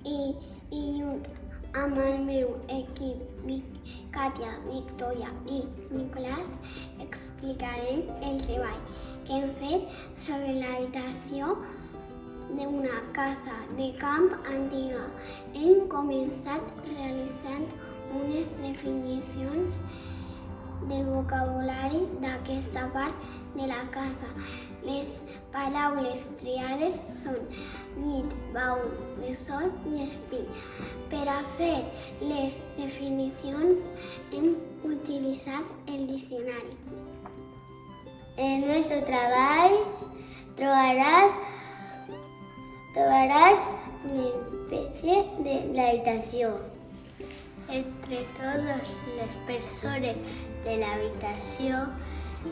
i junt amb el meu equip, Kàtia, Victòria i Nicolàs, explicarem el treball que hem fet sobre l'habitació d'una casa de camp antiga. Hem començat realitzant unes definicions del vocabulari d'aquesta part de la casa. Les paraules triades són llit, baúl, bressol i espí. Per a fer les definicions hem utilitzat el diccionari. En el nostre treball trobaràs una espècie de l'habitació. Entre totes les persones de l'habitació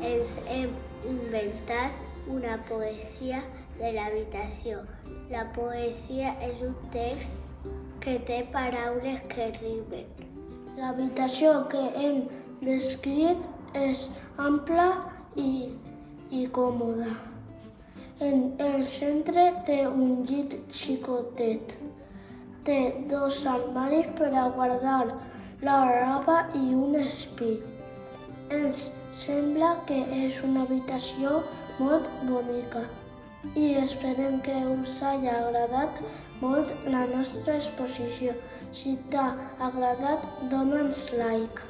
ens hem inventat una poesia de l'habitació. La poesia és un text que té paraules que rimen. L'habitació que hem descrit és ampla i còmoda. En el centre té un llit xicotet. Té 2 armaris per a guardar la roba i un espí. Ens sembla que és una habitació molt bonica i esperem que us hagi agradat molt la nostra exposició. Si t'ha agradat, dona'ns like.